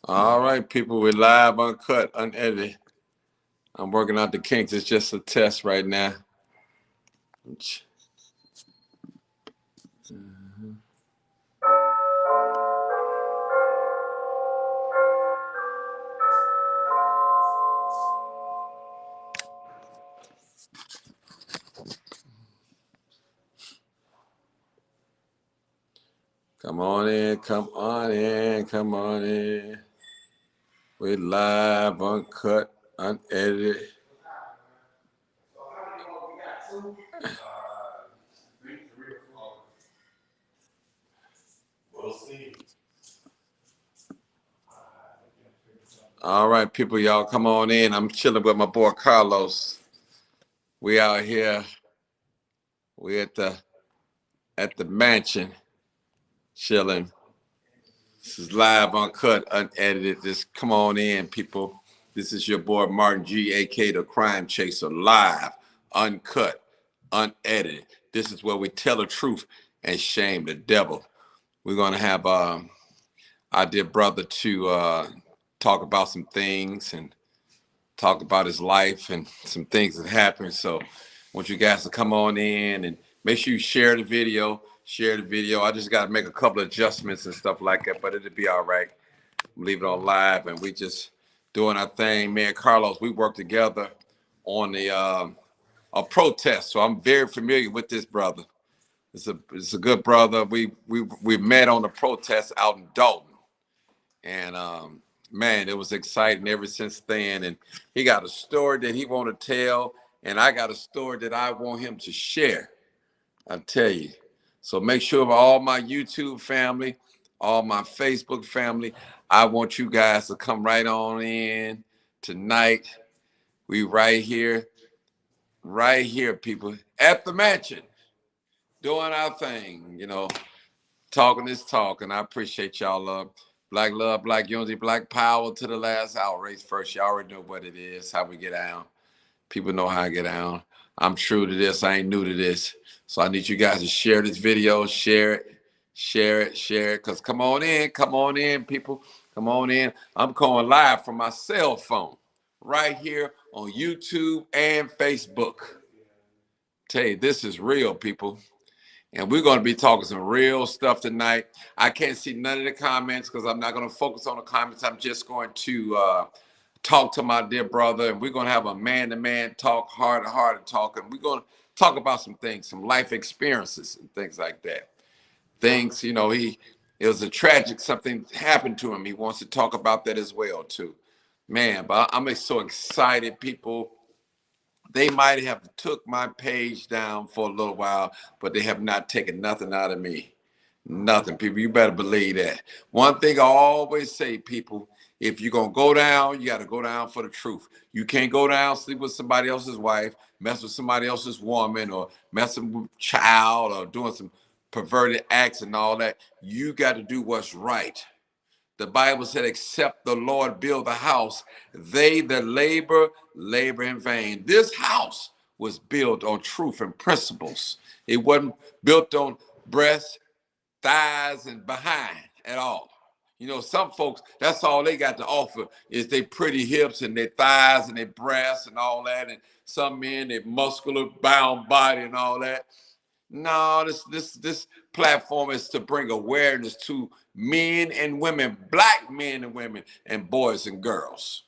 All right, people, we're live, uncut, unedited. I'm working out the kinks. It's just a test right now. Come on in, come on in, come on in. We're live, uncut, unedited. All right, people, y'all come on in. I'm chilling with my boy Carlos. We out here. We at the mansion, chilling. This is live, uncut, unedited. Just come on in, people. This is your boy Martin G, aka the Crime Chaser, live, uncut, unedited. This is where we tell the truth and shame the devil. We're gonna have our dear brother to talk about some things and talk about his life and some things that happened. So I want you guys to come on in and make sure you share the video. Share the video. I just got to make a couple of adjustments and stuff like that, but it'll be all right. Leave it on live, and we just doing our thing. Me and Carlos, we work together on the a protest, so I'm very familiar with this brother. It's a good brother. We met on the protest out in Dalton, and man, it was exciting ever since then. And he got a story that he want to tell, and I got a story that I want him to share. I tell you. So make sure all my YouTube family, all my Facebook family, I want you guys to come right on in tonight. We right here, people, at the mansion, doing our thing, talking this talk, and I appreciate y'all. Love, black unity, black power to the last outrage first. Y'all already know what it is, how we get down. People know how I get down. I'm true to this. I ain't new to this. So I need you guys to share this video, share it, share it, share it. Because come on in, people. Come on in. I'm going live from my cell phone right here on YouTube and Facebook. Tell you, this is real, people. And we're going to be talking some real stuff tonight. I can't see none of the comments because I'm not going to focus on the comments. I'm just going to talk to my dear brother, and we're going to have a man-to-man talk, heart-to-heart talk, and we're going to talk about some things, some life experiences and things like that. Things, it was a tragic, something happened to him. He wants to talk about that as well, too. Man, but I'm so excited, people. They might have took my page down for a little while, but they have not taken nothing out of me. Nothing, people. You better believe that. One thing I always say, people, if you're going to go down, you got to go down for the truth. You can't go down, sleep with somebody else's wife, mess with somebody else's woman, or messing with a child, or doing some perverted acts and all that. You got to do what's right. The Bible said, except the Lord build the house, they that labor, labor in vain. This house was built on truth and principles. It wasn't built on breasts, thighs, and behind at all. Some folks, that's all they got to offer is their pretty hips and their thighs and their breasts and all that. And some men, their muscular bound body and all that. No, this platform is to bring awareness to men and women, black men and women, and boys and girls.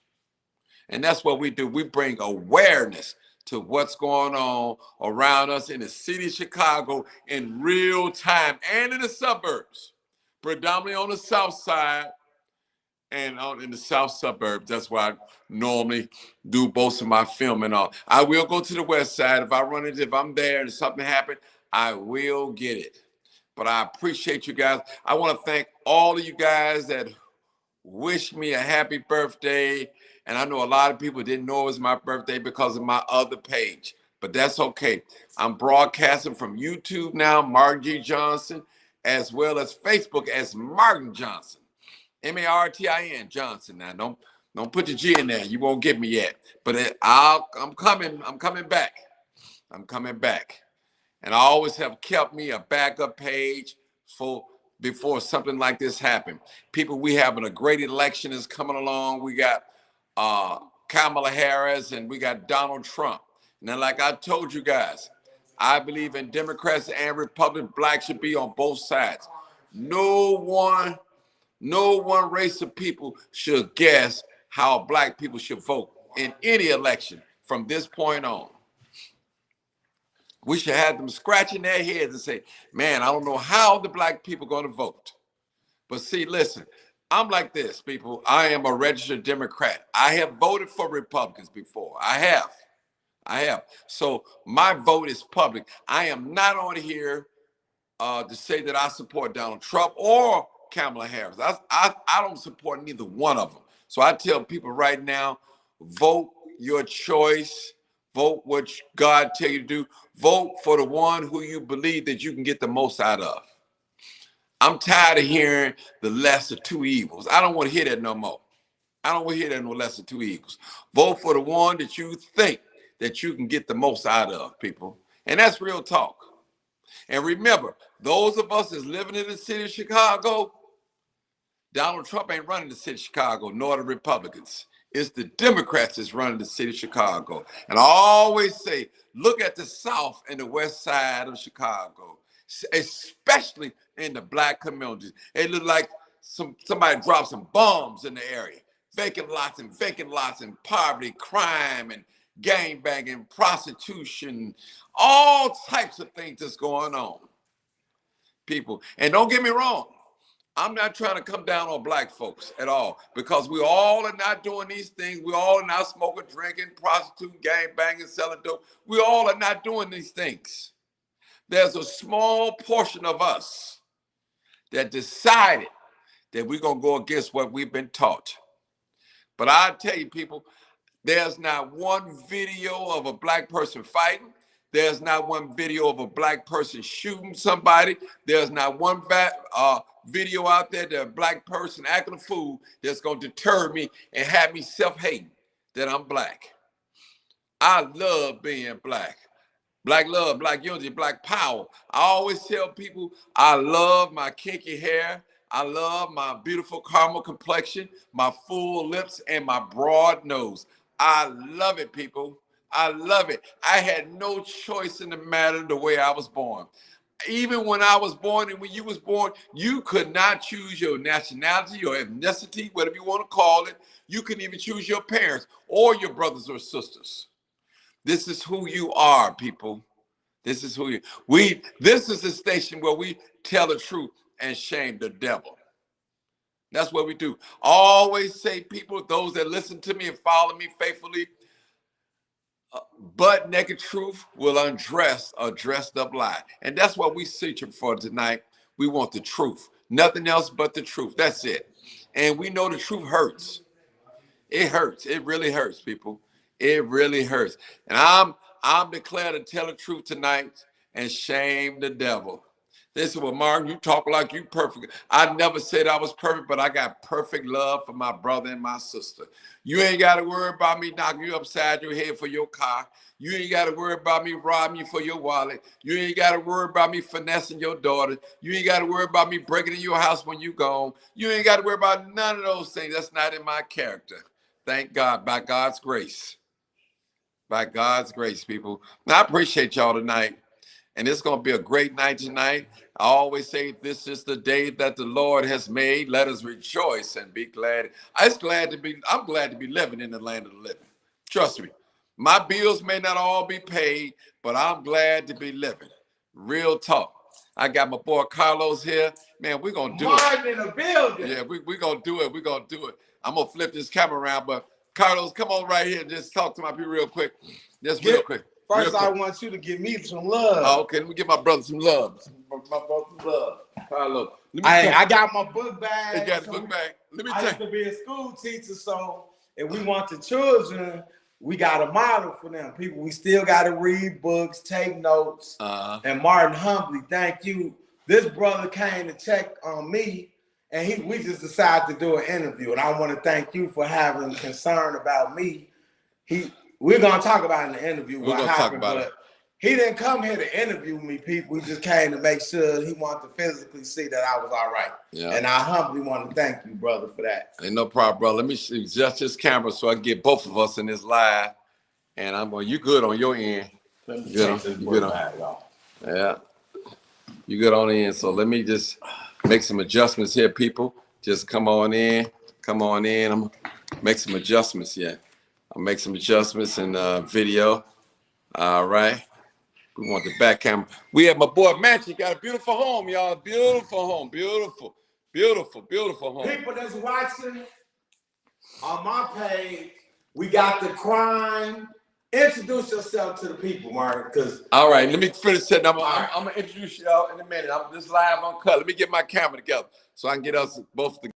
And that's what we do. We bring awareness to what's going on around us in the city of Chicago in real time and in the suburbs, predominantly on the south side and out in the south suburbs. That's why I normally do most of my filming. I will go to the west side if I'm there and something happened, I will get it. But I appreciate you guys. I want to thank all of you guys that wish me a happy birthday. And I know a lot of people didn't know it was my birthday because of my other page, but that's okay. I'm broadcasting from YouTube now, Martin G. Johnson, as well as Facebook as Martin Johnson. Martin Johnson. Now, don't put your G in there. You won't get me yet. But I'm coming. I'm coming back. I'm coming back. And I always have kept me a backup page for before something like this happened. People, we having a great election is coming along. We got Kamala Harris and we got Donald Trump. Now, like I told you guys, I believe in Democrats and Republicans. Blacks should be on both sides. No one race of people should guess how black people should vote in any election from this point on. We should have them scratching their heads and say, man, I don't know how the black people are going to vote. But see, listen, I'm like this, people. I am a registered Democrat. I have voted for Republicans before. I have. So my vote is public. I am not on here to say that I support Donald Trump or Kamala Harris. I don't support neither one of them. So I tell people right now, vote your choice. Vote what God tell you to do. Vote for the one who you believe that you can get the most out of. I'm tired of hearing the lesser two evils. I don't want to hear that no more. I don't want to hear that no lesser two evils. Vote for the one that you think that you can get the most out of, people. And that's real talk. And remember, those of us that's living in the city of Chicago, Donald Trump ain't running the city of Chicago, nor the Republicans. It's the Democrats that's running the city of Chicago. And I always say, look at the South and the West Side of Chicago, especially in the black communities. It look like somebody dropped some bombs in the area. Vacant lots and poverty, crime and gangbanging, prostitution, all types of things that's going on, people. And don't get me wrong, I'm not trying to come down on black folks at all, because we all are not doing these things. We all are not smoking, drinking, prostituting, gangbanging, selling dope. We all are not doing these things. There's a small portion of us that decided that we're going to go against what we've been taught. But I tell you, people, there's not one video of a black person fighting. There's not one video of a black person shooting somebody. There's not one video out there that a black person acting a fool that's going to deter me and have me self-hating that I'm black. I love being black. Black love, black unity, black power. I always tell people I love my kinky hair. I love my beautiful caramel complexion, my full lips, and my broad nose. I love it, people. I love it. I had no choice in the matter the way I was born. Even when I was born and when you was born, you could not choose your nationality, your ethnicity, whatever you want to call it. You couldn't even choose your parents or your brothers or sisters. This is who you are, people. This is who this is the station where we tell the truth and shame the devil. That's what we do. I always say, people, those that listen to me and follow me faithfully, butt naked truth will undress a dressed up lie. And that's what we're searching for tonight. We want the truth. Nothing else but the truth. That's it. And we know the truth hurts. It hurts. It really hurts, people. It really hurts. And I'm declared to tell the truth tonight and shame the devil. They said, well, Martin, you talk like you perfect. I never said I was perfect, but I got perfect love for my brother and my sister. You ain't got to worry about me knocking you upside your head for your car. You ain't got to worry about me robbing you for your wallet. You ain't got to worry about me finessing your daughter. You ain't got to worry about me breaking in your house when you gone. You ain't got to worry about none of those things. That's not in my character. Thank God, by God's grace. By God's grace, people. Now, I appreciate y'all tonight. And it's going to be a great night tonight. I always say, this is the day that the Lord has made. Let us rejoice and be glad. I'm glad to be living in the land of the living. Trust me. My bills may not all be paid, but I'm glad to be living. Real talk. I got my boy Carlos here. Man, we're going to do Martin in the building. Yeah, we're going to do it. We're going to do it. I'm going to flip this camera around, but Carlos, come on right here and just talk to my people real quick. Real quick. First, I want you to give me some love. Oh, okay, let me give my brother some love. My brother some love. Carlos. I got my book bag. You got the book bag. Let me I used to be a school teacher, so if we want the children, we got a model for them. People, we still got to read books, take notes. And Martin, humbly, thank you. This brother came to check on me, and we just decided to do an interview. And I want to thank you for having concern about me. We're going to talk about it in the interview what happened, but He didn't come here to interview me, people. He just came to make sure he wanted to physically see that I was all right. Yeah. And I humbly want to thank you, brother, for that. Ain't no problem, brother. Let me adjust this camera so I can get both of us in this live. And I'm going, you good on your end. Let me take this good on. Bag off. Yeah. You good on the end. So let me just make some adjustments here, people. Just come on in. Come on in. I'm going to make some adjustments here. I'll make some adjustments in video. All right. We want the back camera. We have my boy Manchi. Got a beautiful home, y'all. Beautiful home. Beautiful. Beautiful. Beautiful home. People that's watching on my page, we got the crime. Introduce yourself to the people, Martin. Because all right, let me finish setting up. I'm gonna introduce y'all in a minute. I'm just live on cut. Let me get my camera together so I can get us both together.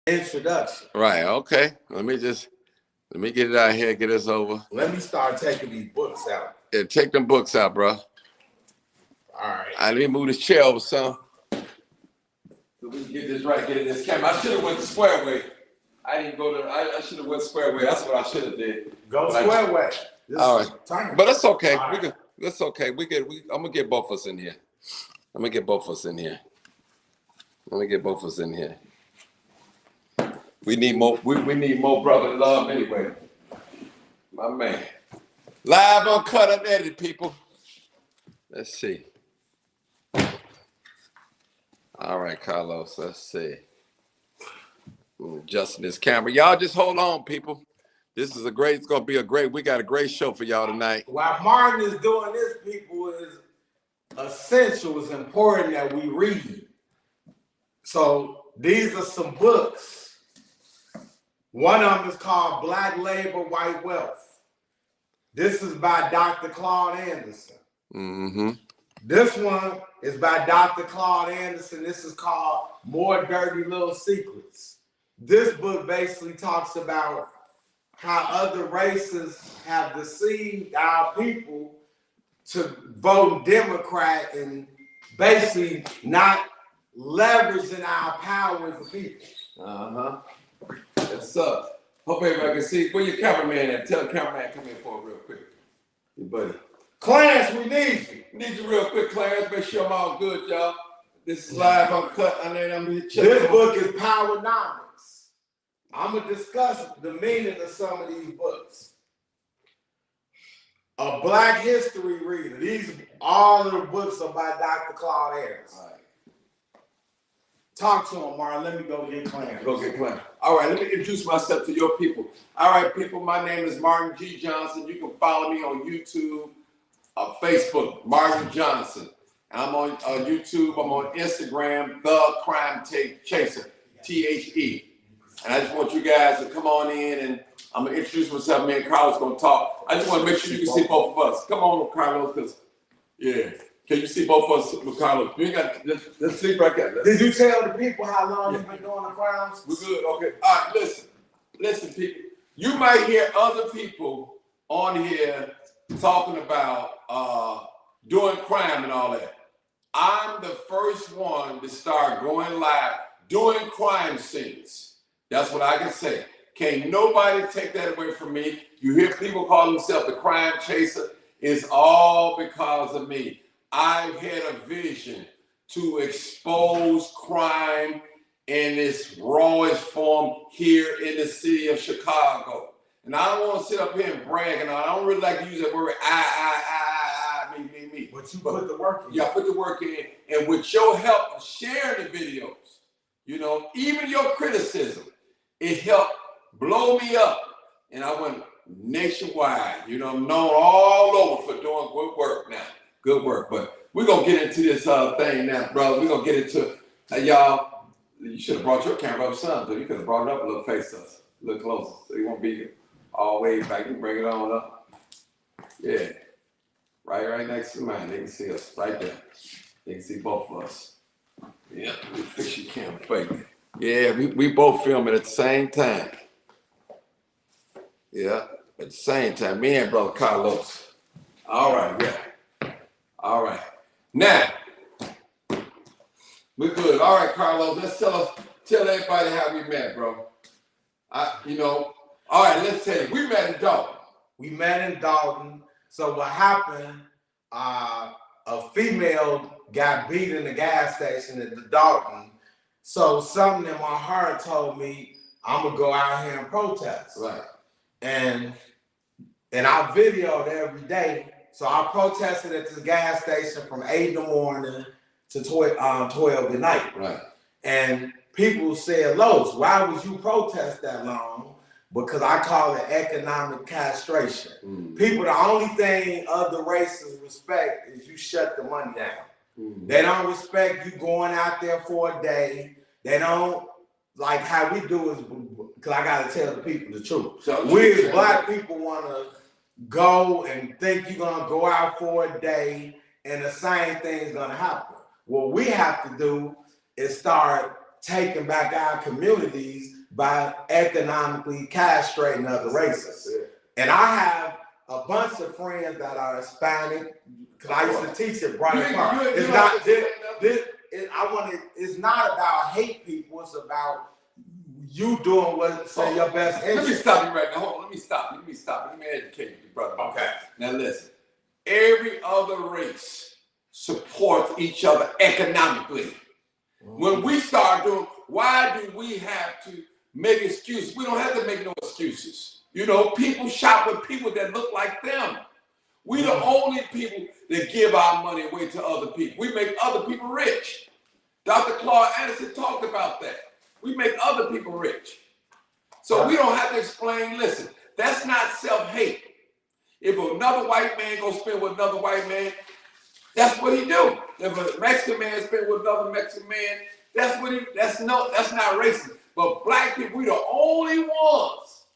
Introduction. Right, okay. Let me get it out here, get us over. Let me start taking these books out. Yeah, take them books out, bro. All right. Let me move this chair over some. So we can get this right, get in this camera. I should have went the square way. I didn't go to, I should have went square way. That's what I should have did. Go square way. All right. But that's okay. Right. That's okay. I'm gonna get both of us in here. I'm gonna get both of us in here. We need more. We need more brother love anyway. My man. Live on cut and edit, people. Let's see. All right, Carlos. Let's see. Adjusting this camera. Y'all just hold on, people. It's gonna be we got a great show for y'all tonight. While Martin is doing this, people, is essential, it's important that we read. So these are some books. One of them is called Black Labor, White Wealth. This is by Dr. Claude Anderson. Mm-hmm. This one is by Dr. Claude Anderson. This is called More Dirty Little Secrets. This book basically talks about how other races have deceived our people to vote Democrat and basically not leveraging our power as a people. Uh-huh. What's up? Hope everybody can see. Where your cameraman at? Tell the cameraman come in for it real quick. Your buddy. Clarence, we need you. Need you real quick, Clarence. Make sure I'm all good, y'all. This is live on cut. I'm here This book is Powernomics. I'm going to discuss the meaning of some of these books. A Black History Reader. All of the books are by Dr. Claude Anderson. All right. Talk to him, Marlon. Let me go get Clarence. Go get Clarence. All right, let me introduce myself to your people. All right, people, my name is Martin G. Johnson. You can follow me on YouTube, Facebook, Martin Johnson. I'm on YouTube. I'm on Instagram, The Crime Chaser, THE. And I just want you guys to come on in and I'm going to introduce myself. Me and Carlos going to talk. I just want to make sure you can see both of us. Come on, Carlos, because, yeah. Can you see both of us, Carlos? You got let's see right there. Did you tell the people how long you've been doing the crimes? We're good. Okay. All right. Listen, people. You might hear other people on here talking about doing crime and all that. I'm the first one to start going live doing crime scenes. That's what I can say. Can't nobody take that away from me. You hear people call themselves the crime chaser. It's all because of me. I've had a vision to expose crime in its rawest form here in the city of Chicago. And I don't want to sit up here and brag, and I don't really like to use that word, me. But you put the work in. Yeah, I put the work in. And with your help of sharing the videos, even your criticism, it helped blow me up. And I went nationwide. I'm known all over for doing good work now. Good work, but we're gonna get into this thing now, brother. We're gonna get into y'all. You should have brought your camera up, son. So you could have brought it up a little, face us, a little closer, so you won't be all the way back. You can bring it on up. Yeah, right next to mine. They can see us right there. They can see both of us. Yeah, we fix your camera fake. Yeah, we both filming at the same time. Yeah, at the same time. Me and brother Carlos. All right, yeah. All right. Now, we're good. All right, Carlos, let's tell everybody how we met, bro. All right, let's tell you. We met in Dalton. We met in Dalton. So what happened, a female got beat in the gas station at the Dalton. So something in my heart told me I'm gonna go out here and protest. Right. And I videoed every day. So I protested at this gas station from 8 in the morning to 12 at night. Right. And people said, Los, why would you protest that long? Because I call it economic castration. Mm. People, the only thing other races respect is you shut the money down. Mm. They don't respect you going out there for a day. They don't like how we do is, because I got to tell the people the truth. So we as black people want to go and think you're going to go out for a day and the same thing's going to happen. What we have to do is start taking back our communities by economically castrating other races. And I have a bunch of friends that are Hispanic, because I used to teach at Brighton Park. It's not about hate people, it's about you doing what's in your best interest. Let me stop you right now. Hold on, let me stop you. Let me educate you, brother. Okay. Now listen, every other race supports each other economically. When we start doing, why do we have to make excuses? We don't have to make no excuses. People shop with people that look like them. We the only people that give our money away to other people. We make other people rich. Dr. Claude Anderson talked about that. We make other people rich. So we don't have to explain, listen, that's not self-hate. If another white man goes spend with another white man, that's what he do. If a Mexican man spend with another Mexican man, that's not racist. But black people, we the only ones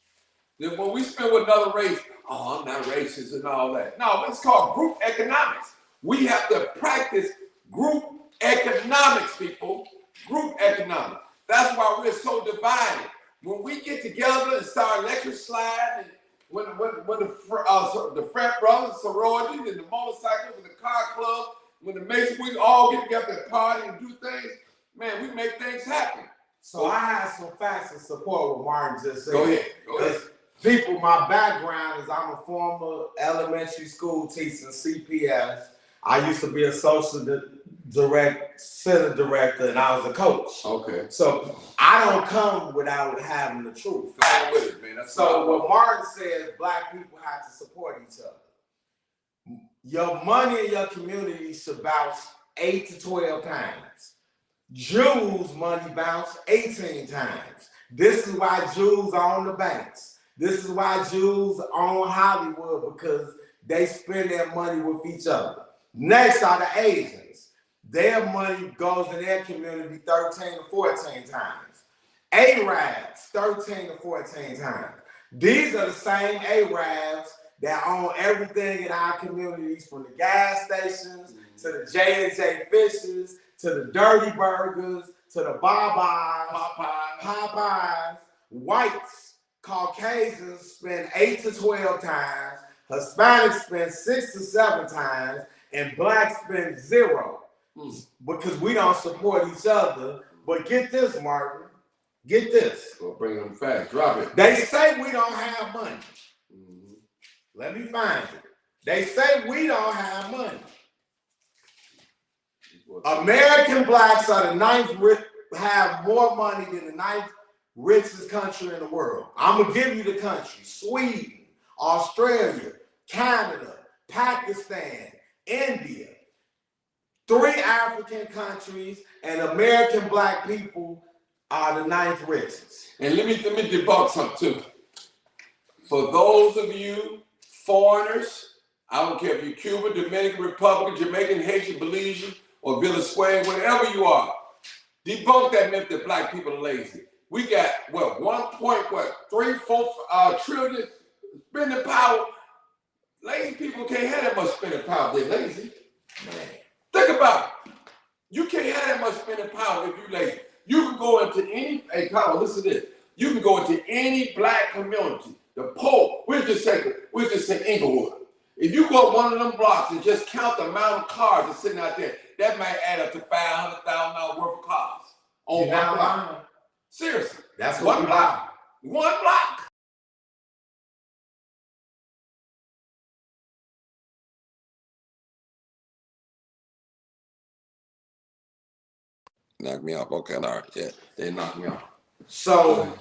that when we spend with another race, I'm not racist and all that. No, it's called group economics. We have to practice group economics, people. Group economics. That's why we're so divided. When we get together and start lecture sliding, when the frat brothers, sororities, and the motorcycles, and the car club, when the Masons, we all get together and party and do things, man, we make things happen. So I have some facts to support what Martin just said. Go ahead. People, my background is I'm a former elementary school teacher, CPS. I used to be a social center director, and I was a coach. Okay. So I don't come without having the truth. Come with it, man. So what Martin says, black people have to support each other. Your money in your community should bounce 8 to 12 times. Jews' money bounce 18 times. This is why Jews own the banks. This is why Jews own Hollywood, because they spend their money with each other. Next are the Asians. Their money goes in their community 13 to 14 times. Arabs, 13 to 14 times. These are the same Arabs that own everything in our communities, from the gas stations to the J&J Fishes, to the Dirty Burgers, to the Popeyes. Whites, Caucasians spend 8 to 12 times. Hispanics spend 6 to 7 times. And blacks spend 0 because we don't support each other. But get this, Martin. Get this. Go bring them facts. Drop it. They say we don't have money. Mm-hmm. Let me find it. They say we don't have money. American blacks are have more money than the 9th richest country in the world. I'm going to give you the country. Sweden, Australia, Canada, Pakistan, India. 3 African countries, and American black people are the 9th richest. And let me debunk something too. For those of you foreigners, I don't care if you're Cuban, Dominican Republic, Jamaican, Haitian, Belizean, or Venezuelan, whatever you are, debunk that myth that black people are lazy. We got, 1.34 trillion spending power. Lazy people can't have that much spending power. They're lazy. Man. Think about it. You can't have that much spending power if you're lazy. You can go into any, hey Carl, listen to this. You can go into any black community. The Pope, we'll just say Inglewood. If you go up one of them blocks and just count the amount of cars that's sitting out there, that might add up to $500,000 worth of cars on one block. Seriously, that's one block. One block. Knock me off. Okay, all right. Yeah, they knocked me off. So,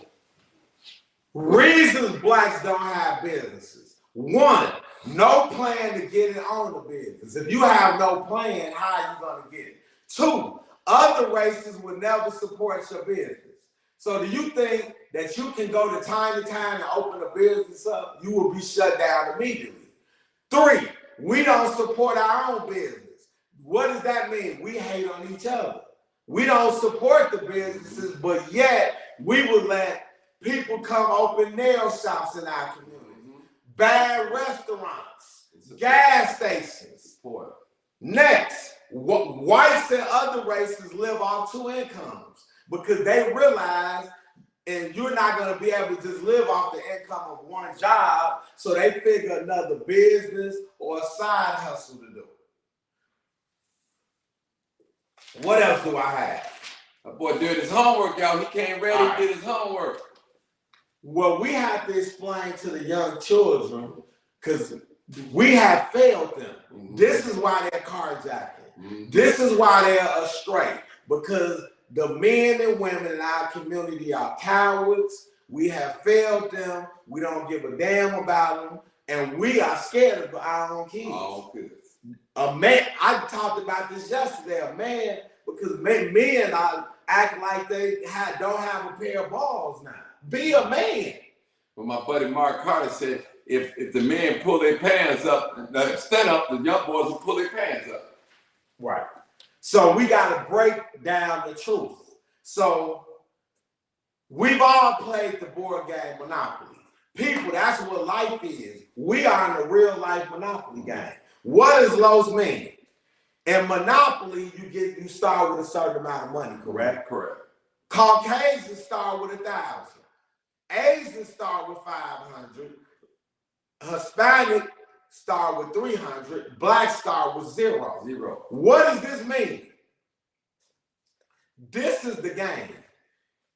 reasons blacks don't have businesses. One, no plan to get it on the business. If you have no plan, how are you going to get it? Two, other races will never support your business. So do you think that you can go to time and open a business up? You will be shut down immediately. Three, we don't support our own business. What does that mean? We hate on each other. We don't support the businesses, but yet we would let people come open nail shops in our community, bad restaurants, gas stations. Next, whites and other races live on two incomes because they realize and you're not going to be able to just live off the income of one job, so they figure another business or a side hustle to do. What else do I have? That boy did his homework, y'all. He came ready, He did his homework. Well, we have to explain to the young children, because we have failed them. This is why they're carjacking. This is why they're astray, because the men and women in our community are cowards. We have failed them. We don't give a damn about them, and we are scared of our own kids. Oh, good. A man, I talked about this yesterday. A man, because men act like they don't have a pair of balls now. Be a man. Well, my buddy Mark Carter said, if the men pull their pants up, stand up, the young boys will pull their pants up. Right. So we got to break down the truth. So we've all played the board game Monopoly. People, that's what life is. We are in a real life Monopoly game. What does Los mean? In Monopoly, you start with a certain amount of money, correct? Correct. Caucasians start with 1,000. Asians start with 500. Hispanic start with 300. Black start with 0. 0. What does this mean? This is the game.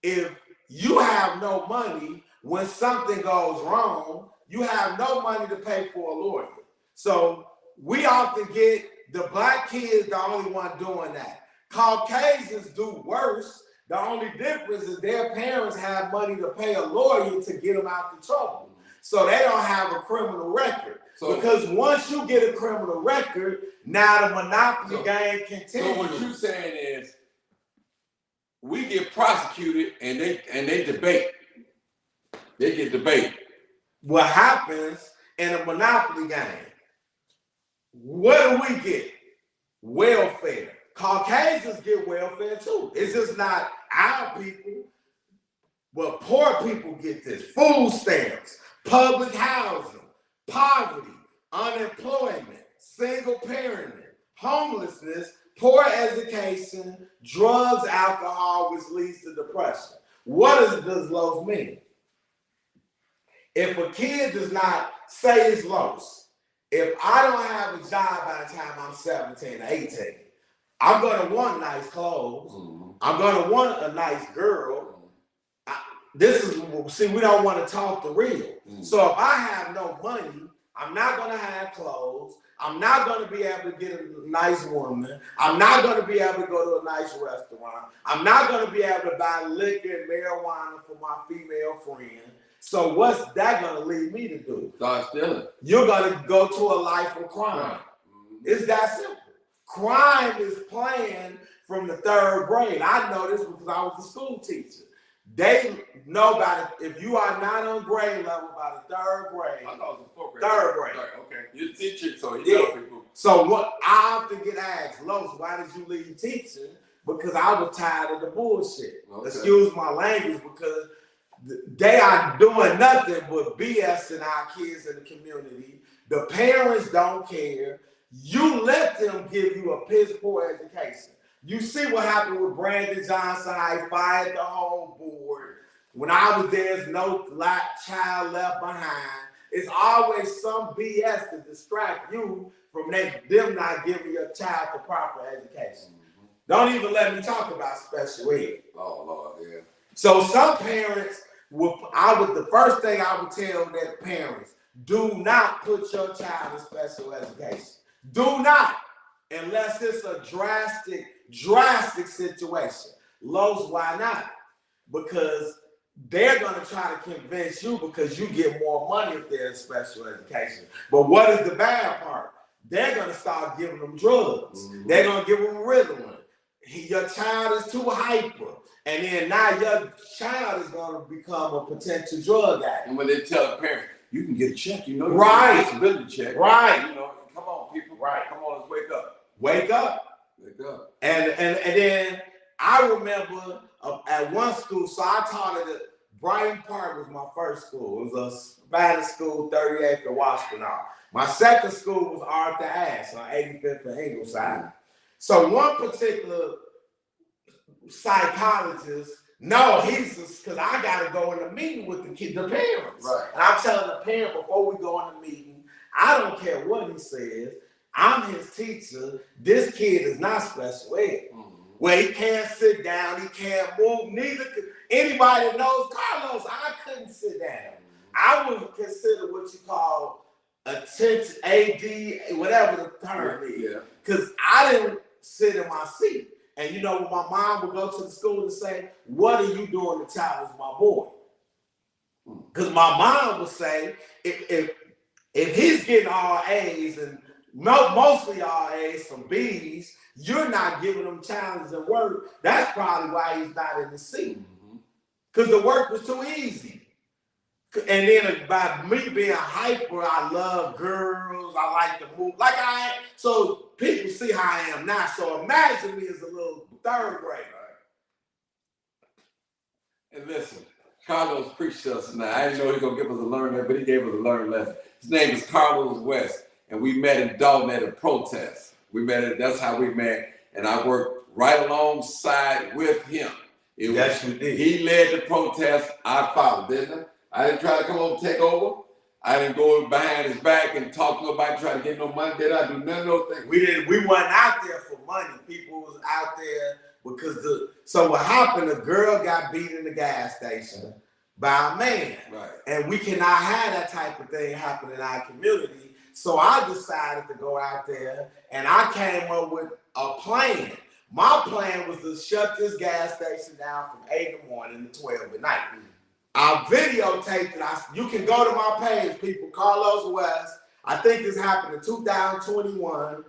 If you have no money, when something goes wrong, you have no money to pay for a lawyer. So we often get the black kids the only one doing that. Caucasians do worse. The only difference is their parents have money to pay a lawyer to get them out the trouble. So they don't have a criminal record. Because once you get a criminal record, now the Monopoly game continues. So what you're saying is, we get prosecuted and they debate. They get debated. What happens in a Monopoly game? What do we get? Welfare. Caucasians get welfare too. It's just not our people, but poor people get this. Food stamps, public housing, poverty, unemployment, single parenting, homelessness, poor education, drugs, alcohol, which leads to depression. What does Los mean? If a kid does not say it's Los, if I don't have a job by the time I'm 17 or 18, I'm going to want nice clothes. I'm going to want a nice girl. We don't want to talk the real. So if I have no money, I'm not going to have clothes. I'm not going to be able to get a nice woman. I'm not going to be able to go to a nice restaurant. I'm not going to be able to buy liquor and marijuana for my female friend. So what's that going to lead me to do? Start stealing. You're going to go to a life of crime. It's that simple. Crime is planned from the 3rd grade. I know this because I was a school teacher. They know about it. If you are not on grade level by the 3rd grade. I thought it was 4th grade. 3rd grade. Okay. You're a teacher, so you know people. So what I often get asked, Los, why did you leave teaching? Because I was tired of the bullshit. Okay. Excuse my language, because they are doing nothing but BSing our kids in the community. The parents don't care. You let them give you a piss poor education. You see what happened with Brandon Johnson. I fired the whole board. When I was there, there's no black child left behind. It's always some BS to distract you from them not giving your child the proper education. Mm-hmm. Don't even let me talk about special ed. Oh, Lord, yeah. So some parents, the first thing I would tell their parents, do not put your child in special education. Do not, unless it's a drastic situation. Los, why not? Because they're going to try to convince you because you get more money if they're in special education. But what is the bad part? They're going to start giving them drugs. Mm-hmm. They're going to give them Ritalin. Your child is too hyper. And then now your child is going to become a potential drug addict. And when they tell a parent, you can get a check, you know, right, disability check. Right. You know, come on, people. Right. Come on, let's wake up. Wake up. Wake up. And then I remember at one school, so I taught at Brighton Park was my first school. It was a Spanish school, 38th and Washtenaw. My second school was Arthur Ashe on 85th and Ingleside. So one particular psychologist, because I got to go in a meeting with the parents. Right. And I'm telling the parent before we go in the meeting, I don't care what he says. I'm his teacher. This kid is not special ed. Mm-hmm. Where he can't sit down, he can't move. Neither could anybody that knows Carlos. I couldn't sit down. I would consider what you call attention, AD, whatever the term is. Because I didn't sit in my seat. And you know, my mom would go to the school and say, "What are you doing to challenge my boy?" Because my mom would say, if he's getting all A's and mostly all A's, some B's, you're not giving him challenges and work. That's probably why he's not in the seat. Because the work was too easy. And then by me being hyper, I love girls. I like to move. So people see how I am now. So imagine me as a little third grader. And listen, Carlos preached to us tonight. I didn't know he was going to give us a learn lesson, but he gave us a learn lesson. His name is Carlos West. And we met in Dalton at a protest. That's how we met. And I worked right alongside with him. Yes, you did. He led the protest. I followed, didn't I? I didn't try to come over and take over. I didn't go behind his back and talk to nobody, try to get no money. Did I do none of those things? We weren't out there for money. People was out there because so what happened, a girl got beat in the gas station by a man. Right. And we cannot have that type of thing happen in our community. So I decided to go out there and I came up with a plan. My plan was to shut this gas station down from 8 in the morning to 12 at night. I videotaped it. You can go to my page, people, Carlos West. I think this happened in 2021.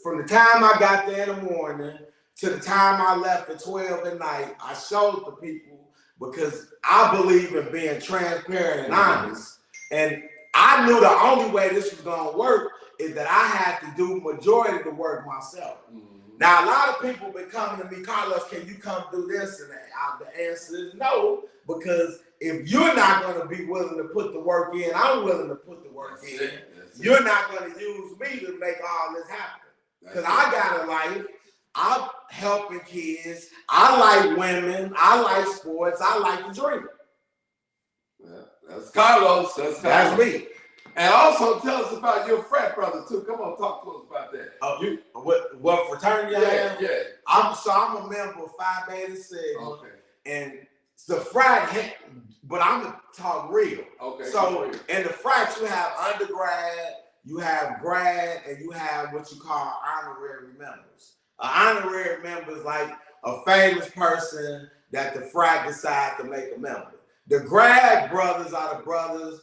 From the time I got there in the morning to the time I left at 12 at night, I showed the people because I believe in being transparent and honest. And I knew the only way this was going to work is that I had to do majority of the work myself. Now, a lot of people been coming to me, Carlos, can you come do this? And the answer is no, because if you're not going to be willing to put the work in, I'm willing to put the work in. You're not going to use me to make all this happen. Because I got a life. I'm helping kids. I like women. I like sports. I like to drink. That's Carlos. That's me. And also tell us about your frat brother too. Come on, talk to us about that. What fraternity I am? Yeah. I'm a member of Phi Beta Sigma. Okay. And the frat, but I'm gonna talk real. Okay. So in the frat, you have undergrad, you have grad, and you have what you call honorary members. An honorary member is like a famous person that the frat decide to make a member. The grad brothers are the brothers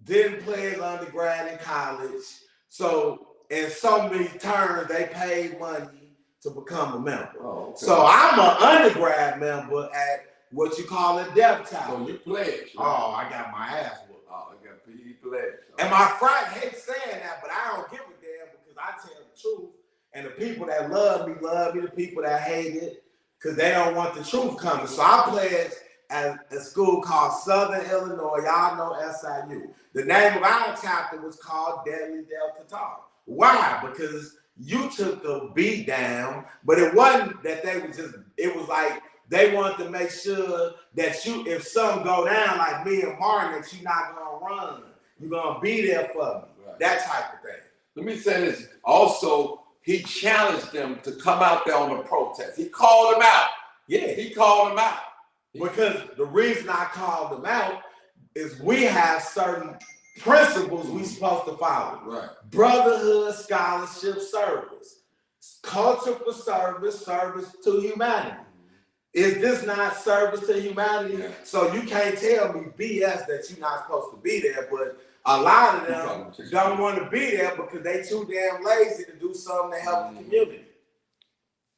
didn't play as undergrad in college. So in so many terms, they paid money to become a member. Oh, okay. So I'm an undergrad member at what you call a dev tower. So you pledged. Right? Oh, I got my ass whooped. Oh, I got PE pledged. And my frat hates saying that, but I don't give a damn because I tell the truth. And the people that love me, the people that hate it, because they don't want the truth coming. So I pledged at a school called Southern Illinois. Y'all know SIU. The name of our chapter was called Deadly Delta Tau. Why? Because you took the beat down, but it wasn't that they were just, it was like they wanted to make sure that you, if something go down like me and Martin, that you're not gonna run. You're gonna be there for me. Right. That type of thing. Let me say this. Also, he challenged them to come out there on the protest. He called them out. Yeah. He called them out. Because the reason I called them out is we have certain principles we supposed to follow. Right. Brotherhood, scholarship, service. Culture for service, service to humanity. Is this not service to humanity? Yeah. So you can't tell me BS that you're not supposed to be there, but a lot of them don't want to be there because they too damn lazy to do something to help the community.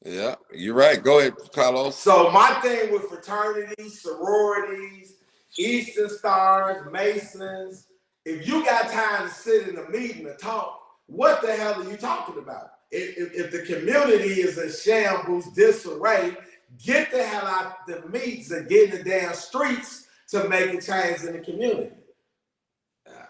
Yeah, you're right. Go ahead, Carlos. So my thing with fraternities, sororities, Eastern Stars, Masons, if you got time to sit in a meeting and talk, what the hell are you talking about? If the community is in shambles, disarray, get the hell out the meetings and get in the damn streets to make a change in the community.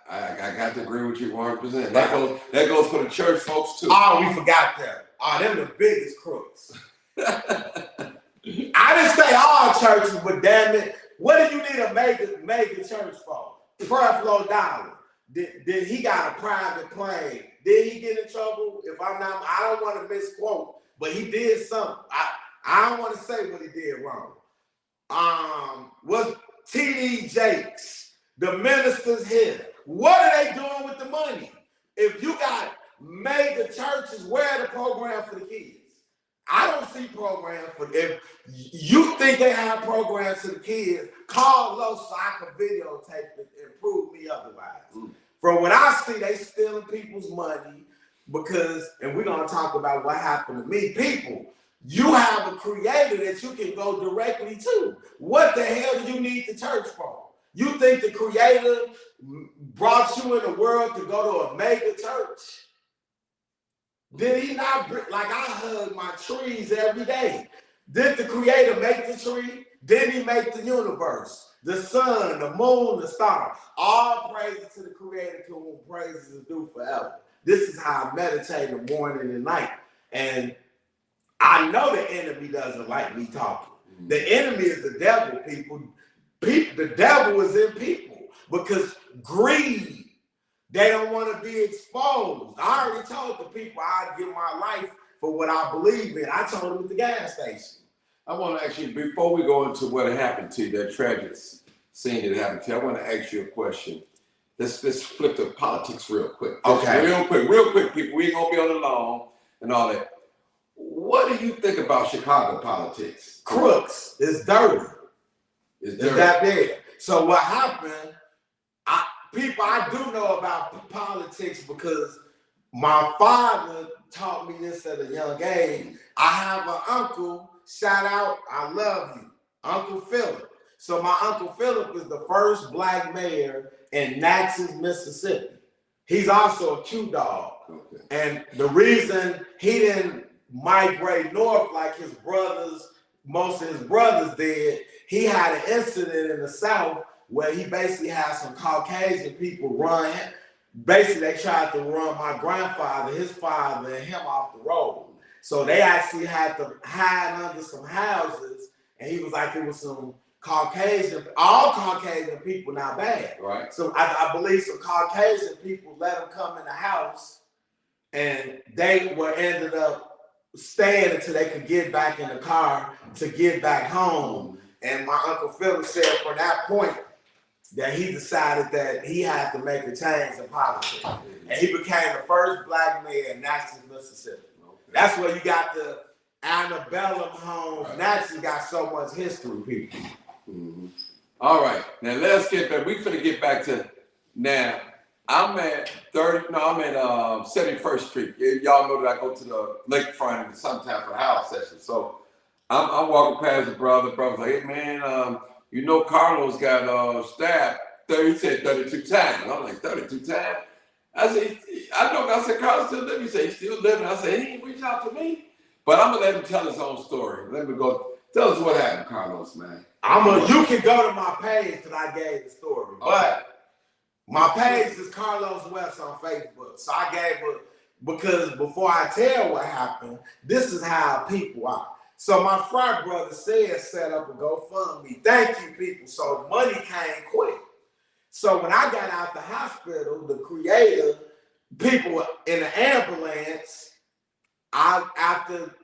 I got to agree with you 100%. That goes for the church folks too. Oh, we forgot that. Oh, them the biggest crooks. I didn't say all churches, but damn it, what do you need a mega church for? Creflo Dollar. Did he got a private plane? Did he get in trouble? If I'm not, I don't want to misquote, but he did something. I don't want to say what he did wrong. Was T.D. Jakes, the ministers here? What are they doing with the money? If you got mega churches, where are the programs for the kids? I don't see programs for them. If you think they have programs for the kids, call low so I can videotape it and prove me otherwise. From what I see, they stealing people's money because, and we're going to talk about what happened to me. People, you have a creator that you can go directly to. What the hell do you need the church for? You think the creator brought you in the world to go to a mega church? Did he not, like I hug my trees every day. Did the creator make the tree? Did he make the universe? The sun, the moon, the stars. All praises to the creator who praises are due forever. This is how I meditate in the morning and night. And I know the enemy doesn't like me talking. The enemy is the devil, people. The devil is in people because greed. They don't want to be exposed. I already told the people I'd give my life for what I believe in. I told them at the gas station. I want to actually, before we go into what happened to you, that tragic scene that happened to you, I want to ask you a question. Let's flip to politics real quick. Okay. Real quick, people. We ain't going to be on the lawn and all that. What do you think about Chicago politics? Crooks. It's dirty. It's that big. So what happened, I do know about politics because my father taught me this at a young age. I have an uncle, shout out, I love you, Uncle Philip. So my Uncle Philip is the first black mayor in Natchez, Mississippi. He's also a Q dog. Okay. And the reason he didn't migrate north like his brothers, most of his brothers did, he had an incident in the South where he basically had some Caucasian people run him. Basically, they tried to run my grandfather, his father, and him off the road. So they actually had to hide under some houses, and he was like, it was some Caucasian, all Caucasian people not bad. Right. So I believe some Caucasian people let him come in the house, and they were ended up staying until they could get back in the car to get back home. And my Uncle Philip said from that point that he decided that he had to make a change in politics. And he became the first black mayor in Natchez, Mississippi. Okay. That's where you got the antebellum homes. Right. Natchez got so much history, people. Mm-hmm. All right, now let's get back. We're gonna get back to now. I'm at 71st Street. Y'all know that I go to the lakefront sometime for the house session. So I'm walking past the brother's like, hey man, you know Carlos got stabbed. He said 32 times. I'm like, 32 times? I said, Carlos still living. He said, he's still living. I said, he ain't reached out to me. But I'm gonna let him tell his own story. Let me go. Tell us what happened, Carlos, man. You can go to my page that I gave the story. Okay. But my page is Carlos West on Facebook. So I gave it because before I tell what happened, this is how people are. So my frat brother said set up a GoFundMe. Thank you, people. So money came quick. So when I got out the hospital, the Creator, people in the ambulance, after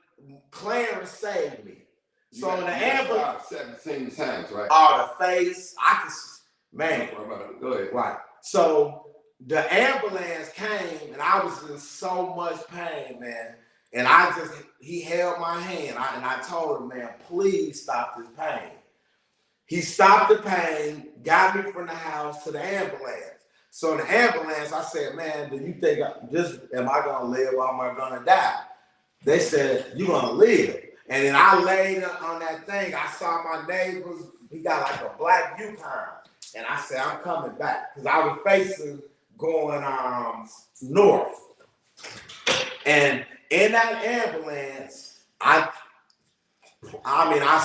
Clarence saved me. So in the ambulance, 17 times, right? Oh, the face, man. Go ahead. Right. So the ambulance came, and I was in so much pain, man. And he held my hand, and I told him, man, please stop this pain. He stopped the pain, got me from the house to the ambulance. So in the ambulance, I said, man, do you think am I gonna live or am I gonna die? They said, you're gonna live. And then I laid on that thing. I saw my neighbors. He got like a black Yukon. And I said, I'm coming back. Because I was facing going north. And in that ambulance, I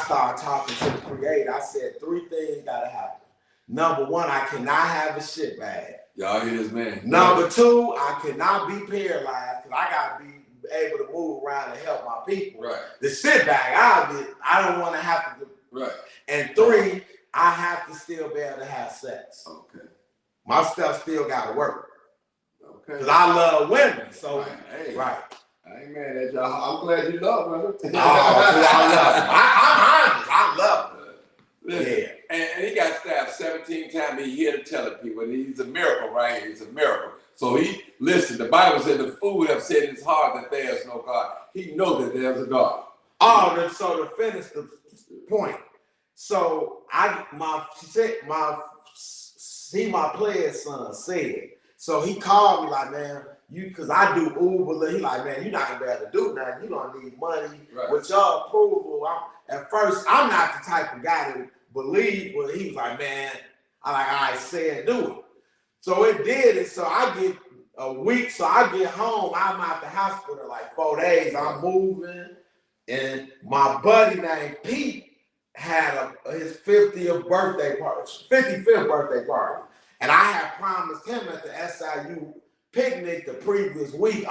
started talking to the Creator. I said, 3 things gotta happen. Number 1, I cannot have a shit bag. Y'all hear this man? Number 2, I cannot be paralyzed because I gotta be able to move around and help my people. Right. The sit back out of it, I don't want to have to do. Right. And 3, I have to still be able to have sex. Okay. My stuff still gotta work. Okay. Because I love women. So right. Hey, right. I ain't mad at y'all. I'm glad you love, brother. Oh, I love them. I'm honest. I love them. Listen, Yeah. And he got stabbed 17 times. He here to tell it people. And he's a miracle right here. He's a miracle. So the Bible said the fool have said in his heart that there is no God. He knows that there's a God. Oh, so to finish the point. So my player's son said. So he called me like, man, because I do Uber. He like, man, you're not gonna be able to do nothing. You're gonna need money. Right. With your approval. At first, I'm not the type of guy to believe, but he was like, man, I said do it. So it did it. So I get a week. So I get home. I'm out the hospital like 4 days. I'm moving. And my buddy named Pete had his 50th birthday party, 55th birthday party. And I had promised him at the SIU picnic the previous week.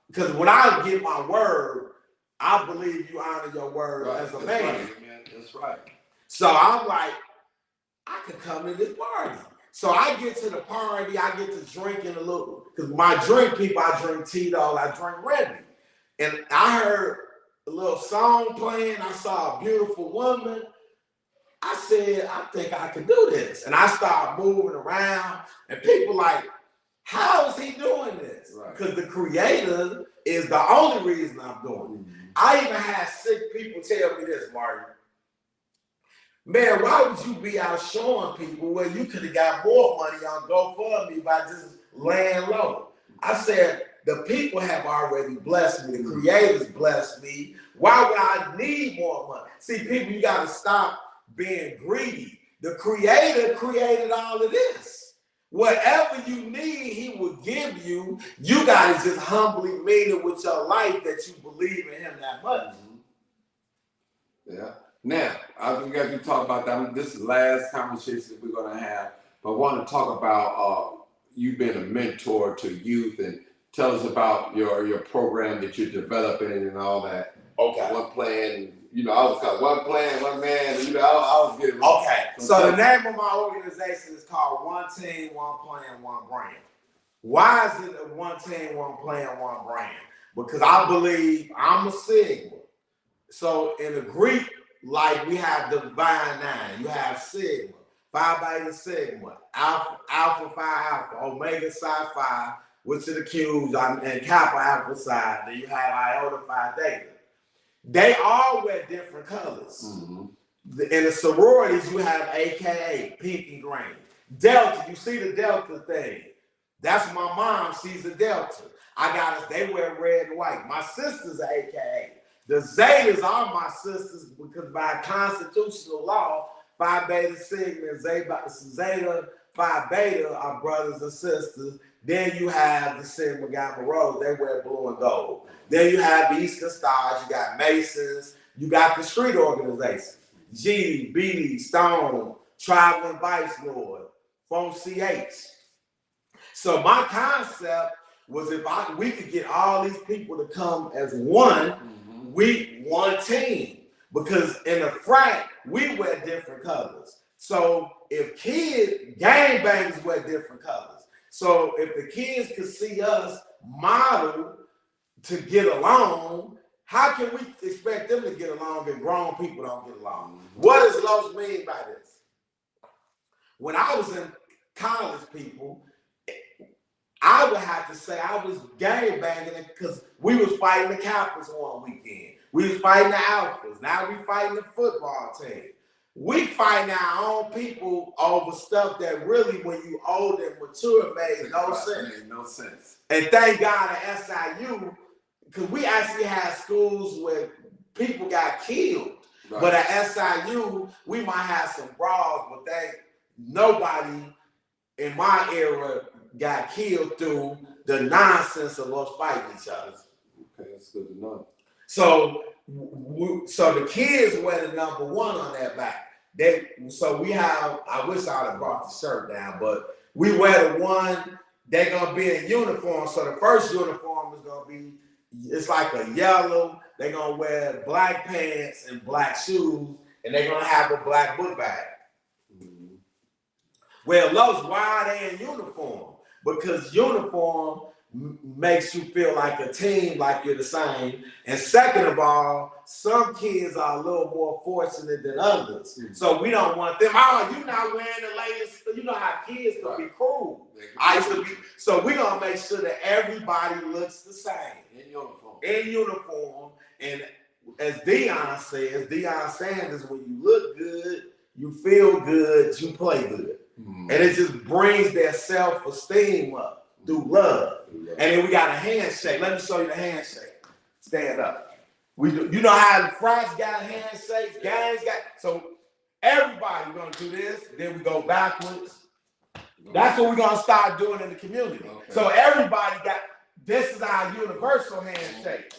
Because when I give my word, I believe you honor your word as a man. Right, man. That's right. So I'm like, I could come to this party. So I get to the party, I get to drinking a little, because my drink people, I drink Tito, I drink Remy. And I heard a little song playing, I saw a beautiful woman. I said, I think I can do this. And I started moving around, and people like, how is he doing this? Because the Creator is the only reason I'm doing it. I even had sick people tell me this, Martin. Man, why would you be out showing people where you could have got more money on GoFundMe by just laying low? I said, the people have already blessed me. The Creator's blessed me. Why would I need more money? See, people, you got to stop being greedy. The Creator created all of this. Whatever you need, he will give you. You got to just humbly mean it with your life that you believe in him that much. Yeah. Now, I got you talk about that. This is the last conversation we're going to have. But I want to talk about you being a mentor to youth, and tell us about your program that you're developing and all that. Okay. One plan, I was called one plan, one man. I was getting. Okay. So the name of my organization is called One Team, One Plan, One Brand. Why is it a one team, one plan, one brand? Because I believe I'm a Sigma. So in the Greek, like we have the divine 9, you have Sigma, Phi Beta Sigma, Alpha Phi Alpha, Omega Psi Phi, which are the Qs, and Kappa Alpha Psi. Then you have Iota Phi Theta. They all wear different colors. Mm-hmm. In the sororities, you have AKA, pink and green. Delta, you see the Delta thing. That's my mom, she's a Delta. They wear red and white. My sisters are AKA. The Zetas are my sisters because by constitutional law, Phi Beta Sigma and Zeta Phi Beta are brothers and sisters. Then you have the Sigma Gamma Rho, they wear blue and gold. Then you have the Eastern Stars, you got Masons, you got the street organizations, GD, BD, Stone, Traveling Vice Lord, Phone CH. So my concept was we could get all these people to come as one, we one team. Because in the frat, we wear different colors. So if kids, gangbangers wear different colors. So if the kids could see us model to get along, how can we expect them to get along if grown people don't get along? What does Los mean by this? When I was in college, people, I would have to say I was gangbanging because we was fighting the Capitals one weekend. We was fighting the Alphas. Now we fighting the football team. We fighting our own people over stuff that really, when you old and mature, made no sense. Made no sense. And thank God at SIU, because we actually had schools where people got killed. Right. But at SIU, we might have some brawls, but nobody in my era got killed through the nonsense of us fighting each other. Okay, that's good to know. So the kids wear the number 1 on their back. So we have, I wish I would have brought the shirt down, but we wear the 1, they're gonna be in uniform. So the first uniform is gonna be, it's like a yellow, they're gonna wear black pants and black shoes, and they're gonna have a black book bag. Mm-hmm. Well, Los, why are they in uniform? Because uniform makes you feel like a team, like you're the same. And second of all, some kids are a little more fortunate than others. Mm-hmm. So we don't want them, you're not wearing the latest, you know how kids can be cruel. I used to be, so we're gonna make sure that everybody looks the same. In uniform. And as Deion says, Deion Sanders, when you look good, you feel good, you play good. Mm-hmm. And it just brings their self-esteem up through love. Mm-hmm. And then we got a handshake. Let me show you the handshake. Stand up. You know how the French got handshakes, gangs got, so everybody gonna do this, then we go backwards. That's what we're gonna start doing in the community. Okay. So everybody got, this is our universal handshake.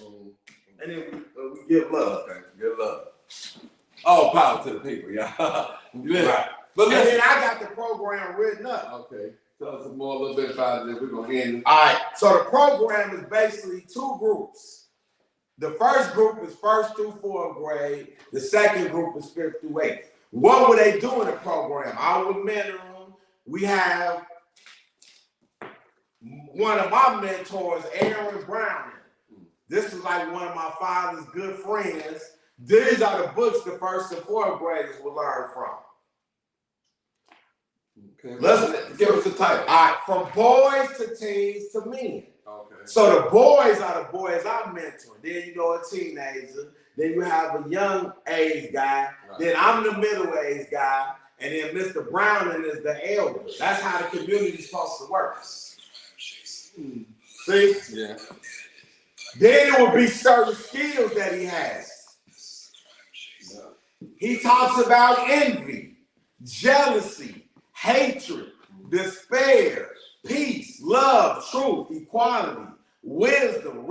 And then we give love. Okay, give love. All power to the people, yeah. Right. But then I got the program written up. Okay. Tell us more, a little bit about it. We're going to end. All right. So the program is basically 2 groups. The first group is 1st through 4th grade. The second group is 5th through 8th. What would they do in the program? I would mentor them. We have one of my mentors, Aaron Brown. This is like one of my father's good friends. These are the books the 1st and 4th graders will learn from. Okay. Let's give us the title. All right, from boys to teens to men. Okay. So the boys are the boys I'm mentoring. Then you know a teenager. Then you have a young age guy. Right. Then I'm the middle age guy. And then Mr. Browning is the elder. That's how the community's supposed to work. See? Yeah. Then it will be certain skills that he has. He talks about envy, jealousy, hatred, despair, peace, love, truth, equality, wisdom,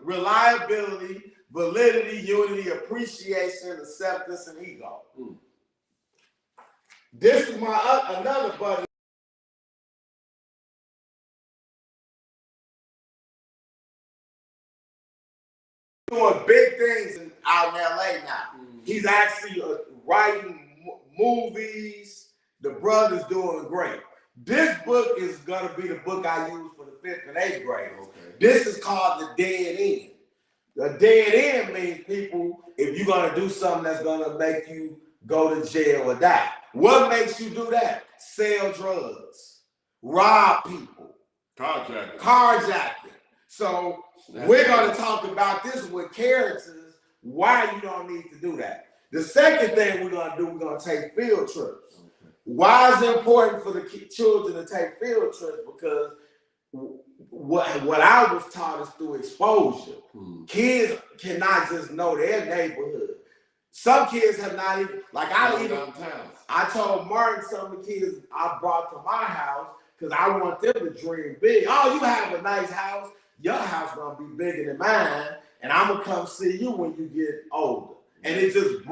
reliability, validity, unity, appreciation, acceptance, and ego. This is my another buddy. Doing big things out in LA now. He's actually writing movies. The brother's doing great. This book is gonna be the book I use for the 5th and 8th graders. Okay. This is called The Dead End. The dead end means, people, if you're gonna do something that's gonna make you go to jail or die. What makes you do that? Sell drugs, rob people, carjacking. So we're going to talk about this with characters, why you don't need to do that. The second thing we're going to do, we're going to take field trips. Okay. Why is it important for the children to take field trips? Because what I was taught is through exposure. Kids cannot just know their neighborhood. Some kids have not even, like I told Martin some of the kids I brought to my house, because I want them to dream big. Oh, you have a nice house. Your house gonna be bigger than mine, and I'm gonna come see you when you get older. And it just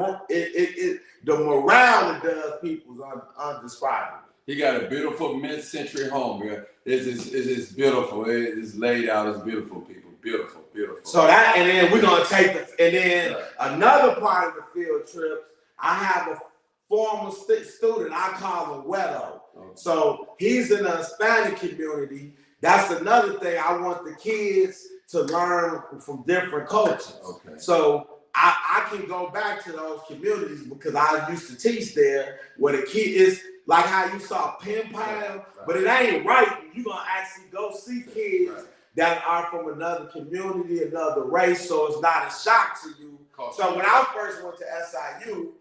the morale it does people's undescribable. He got a beautiful mid-century home, man. It's beautiful. It's laid out. It's beautiful, people. Beautiful, beautiful. So that, and then we're gonna take another part of the field trips. I have former student. I call him Wedo. Okay. So he's in the Hispanic community. That's another thing. I want the kids to learn from different cultures. Okay. So I can go back to those communities because I used to teach there where the kid is like how you saw pen pal, right. But it ain't right. You're going to actually go see kids right. that are from another community, another race, so it's not a shock to you. So when I first went to SIU,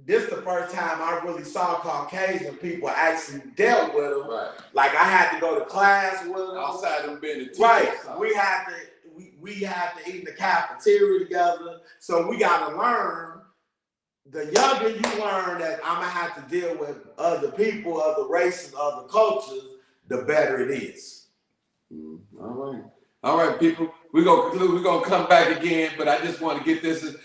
this is the first time I really saw Caucasian people actually dealt with them. Right. Like I had to go to class with them. Outside them being a teacher. Right. We had to eat in the cafeteria together. So we got to learn. The younger you learn that I'm gonna have to deal with other people, other races, other cultures, the better it is. All right, people. We're gonna conclude. We're gonna come back again, but I just want to get this. It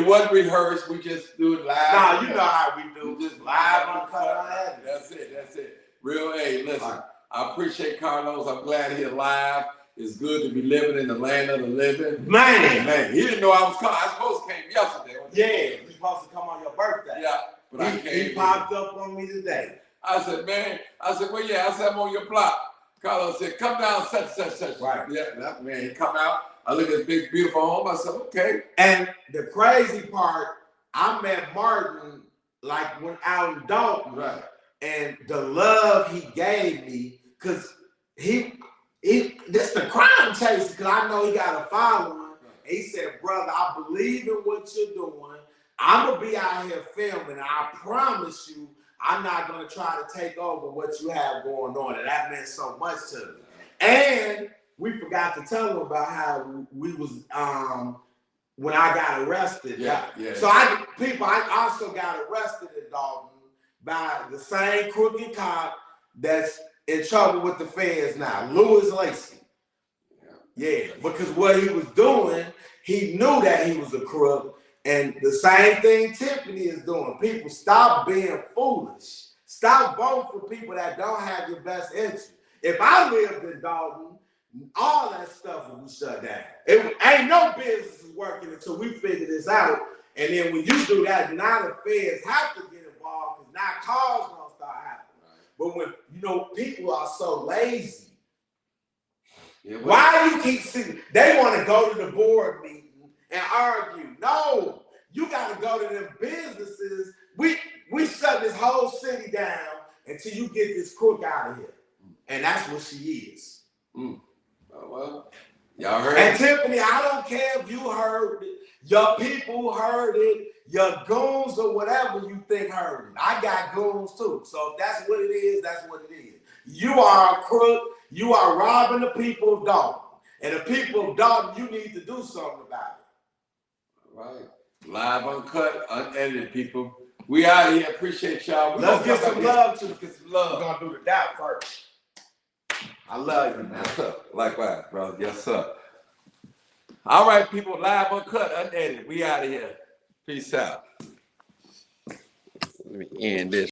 wasn't rehearsed. We just do it live. Nah, you know how we do. Just live on cut. That's it. Real. Hey, listen. I appreciate Carlos. I'm glad he's alive. It's good to be living in the land of the living. Man, he didn't know I was coming. I supposed to came yesterday. Yeah, you're supposed to come on your birthday. Yeah, but I came. He popped up on me today. I said, man. Well, yeah. I said, I'm on your block. Carlos said, come down, such. Right. Yeah, man. He come out. I look at his big, beautiful home. I said, okay. And the crazy part, I met Martin like when out in Dalton. Right. And the love he gave me, because this the crime chase, because I know he got a following. Right. He said, brother, I believe in what you're doing. I'm going to be out here filming. I promise you, I'm not going to try to take over what you have going on. And that meant so much to me. And we forgot to tell him about how we was, when I got arrested. Yeah. So I also got arrested in Dalton by the same crooked cop that's in trouble with the feds now, Louis Lacey. Yeah, because what he was doing, he knew that he was a crook. And the same thing Tiffany is doing. People, stop being foolish. Stop voting for people that don't have your best interest. If I lived in Dalton, all that stuff would be shut down. It ain't no business is working until we figure this out. And then when you do that, now the feds have to get involved because now calls gonna start happening. But when people are so lazy, why you keep seeing they want to go to the board meeting and argue? No, you got to go to them businesses. We shut this whole city down until you get this crook out of here, and that's what she is. Oh, well, y'all heard and it. Tiffany, I don't care if you heard it, your people heard it, your goons or whatever you think heard it. I got goons too. So if that's what it is, that's what it is. You are a crook. You are robbing the people of Dalton. And the people of Dalton, you need to do something about it. All right. Live, uncut, unedited, people. We out of here. Appreciate y'all. Let's get some love to get some love. We're going to do the doubt first. I love you, man. Likewise, brother. Yes, sir. All right, people. Live, uncut, unedited. We out of here. Peace out. Let me end this.